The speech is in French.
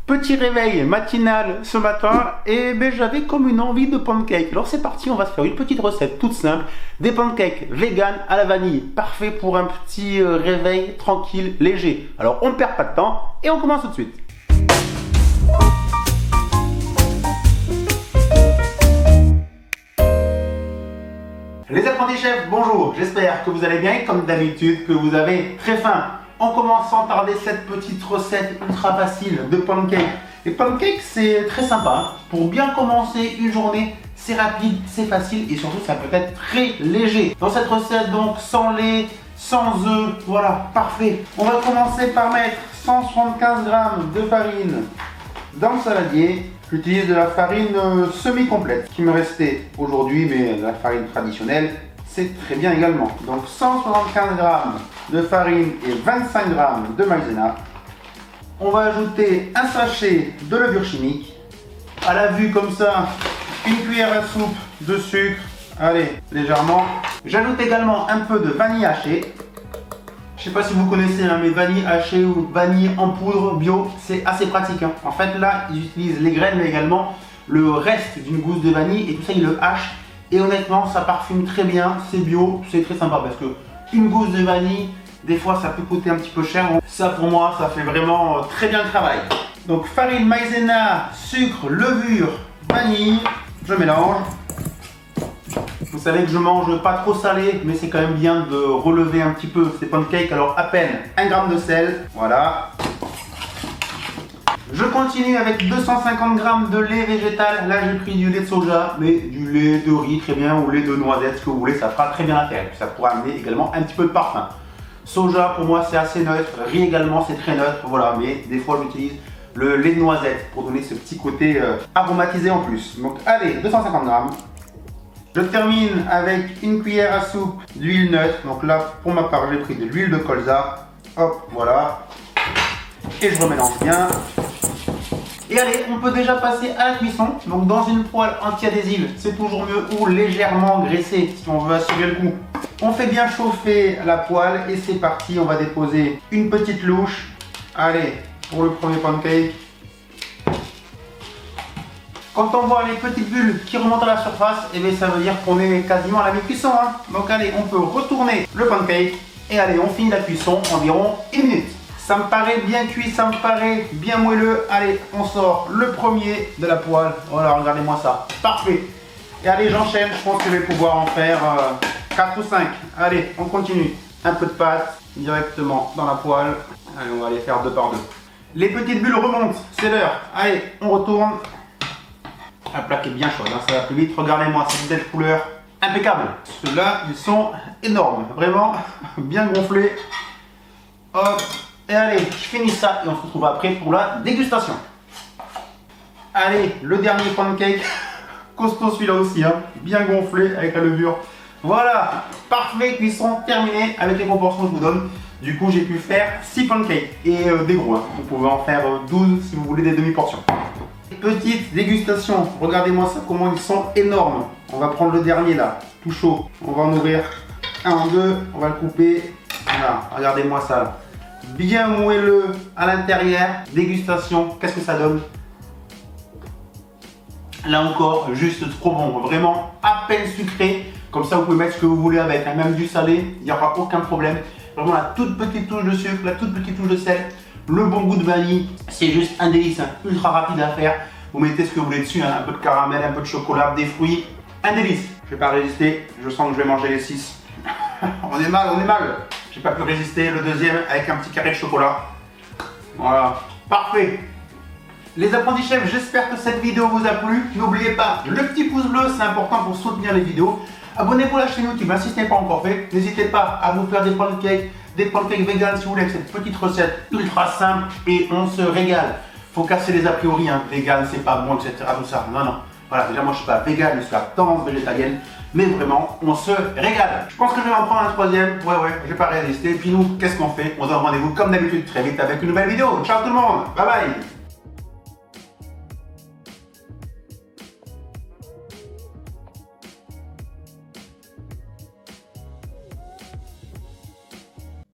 Petit réveil matinal ce matin et ben, j'avais comme une envie de pancakes. Alors c'est parti, on va se faire une petite recette toute simple. Des pancakes vegan à la vanille. Parfait pour un petit réveil tranquille, léger. Alors on ne perd pas de temps et on commence tout de suite. Les apprentis chefs, bonjour, j'espère que vous allez bien et comme d'habitude que vous avez très faim. On commence sans tarder cette petite recette ultra facile de pancakes. Les pancakes c'est très sympa, pour bien commencer une journée, c'est rapide, c'est facile et surtout ça peut être très léger. Dans cette recette donc sans lait, sans œufs, voilà, parfait. On va commencer par mettre 175 g de farine dans le saladier. J'utilise de la farine semi-complète qui me restait aujourd'hui, mais la farine traditionnelle, c'est très bien également. Donc 175 g de farine et 25 g de maïzena. On va ajouter un sachet de levure chimique. À la vue comme ça, une cuillère à soupe de sucre. Allez, légèrement. J'ajoute également un peu de vanille hachée. Je sais pas si vous connaissez, hein, mais vanille hachée ou vanille en poudre bio, c'est assez pratique. Hein. En fait, là, ils utilisent les graines, mais également le reste d'une gousse de vanille et tout ça, ils le hachent. Et honnêtement, ça parfume très bien, c'est bio, c'est très sympa parce que une gousse de vanille, des fois, ça peut coûter un petit peu cher. Donc, ça, pour moi, ça fait vraiment très bien le travail. Donc, farine, maïzena, sucre, levure, vanille, je mélange. Vous savez que je mange pas trop salé, mais c'est quand même bien de relever un petit peu ces pancakes. Alors à peine 1 g de sel, voilà. Je continue avec 250 g de lait végétal. Là j'ai pris du lait de soja, mais du lait de riz très bien, ou lait de noisette, ce que vous voulez, ça fera très bien l'affaire. Ça pourra amener également un petit peu de parfum. Soja pour moi c'est assez neutre, riz également c'est très neutre, voilà, mais des fois j'utilise le lait de noisette pour donner ce petit côté aromatisé en plus. Donc allez, 250 g. Je termine avec une cuillère à soupe d'huile neutre. Donc là, pour ma part, j'ai pris de l'huile de colza. Hop, voilà. Et je remélange bien. Et allez, on peut déjà passer à la cuisson. Donc dans une poêle anti-adhésive, c'est toujours mieux, ou légèrement graissée si on veut assurer le goût. On fait bien chauffer la poêle et c'est parti. On va déposer une petite louche. Allez, pour le premier pancake. Quand on voit les petites bulles qui remontent à la surface, et bien ça veut dire qu'on est quasiment à la mi-cuisson. Hein. Donc allez, on peut retourner le pancake et allez, on finit la cuisson environ 1 minute. Ça me paraît bien cuit, ça me paraît bien moelleux. Allez, on sort le premier de la poêle. Voilà, regardez-moi ça. Parfait. Et allez, j'enchaîne. Je pense que je vais pouvoir en faire 4 ou 5. Allez, on continue. Un peu de pâte directement dans la poêle. Allez, on va les faire 2 par 2. Les petites bulles remontent, c'est l'heure. Allez, on retourne. La plaque est bien chaude, hein, ça va plus vite. Regardez-moi cette belle couleur, impeccable. Ceux-là, ils sont énormes, vraiment bien gonflés. Hop, et allez, je finis ça et on se retrouve après pour la dégustation. Allez, le dernier pancake, costaud celui-là aussi, hein, bien gonflé avec la levure. Voilà, parfait, cuisson terminée avec les proportions que je vous donne. Du coup, j'ai pu faire 6 pancakes et des gros. Hein. Vous pouvez en faire 12 si vous voulez des demi-portions. Petite dégustation, regardez-moi ça, comment ils sont énormes. On va prendre le dernier là, tout chaud. On va en ouvrir un en deux, on va le couper. Voilà, regardez-moi ça là. Bien moelleux à l'intérieur. Dégustation, qu'est-ce que ça donne? Là encore, juste trop bon, vraiment à peine sucré. Comme ça, vous pouvez mettre ce que vous voulez avec, hein. Même du salé, il n'y aura aucun problème. Vraiment la toute petite touche de sucre, la toute petite touche de sel. Le bon goût de vanille, c'est juste un délice, hein, ultra rapide à faire. Vous mettez ce que vous voulez dessus, hein, un peu de caramel, un peu de chocolat, des fruits, un délice. Je vais pas résister, je sens que je vais manger les 6. On est mal, on est mal. J'ai pas pu résister, le deuxième avec un petit carré de chocolat. Voilà, parfait. Les apprentis chefs, j'espère que cette vidéo vous a plu. N'oubliez pas le petit pouce bleu, c'est important pour soutenir les vidéos. Abonnez-vous à la chaîne YouTube, si ce n'est pas encore fait. N'hésitez pas à vous faire des pancakes vegan si vous voulez, avec cette petite recette ultra simple et on se régale. Faut casser les a priori, hein. Vegan c'est pas bon, etc. Tout ça. Non, non. Voilà, déjà moi je suis pas vegan, je suis à tendance végétalienne, mais vraiment on se régale. Je pense que je vais en prendre un troisième. Ouais, je vais pas résister. Et puis nous, qu'est-ce qu'on fait? On se donne rendez-vous comme d'habitude très vite avec une nouvelle vidéo. Ciao tout le monde, bye bye.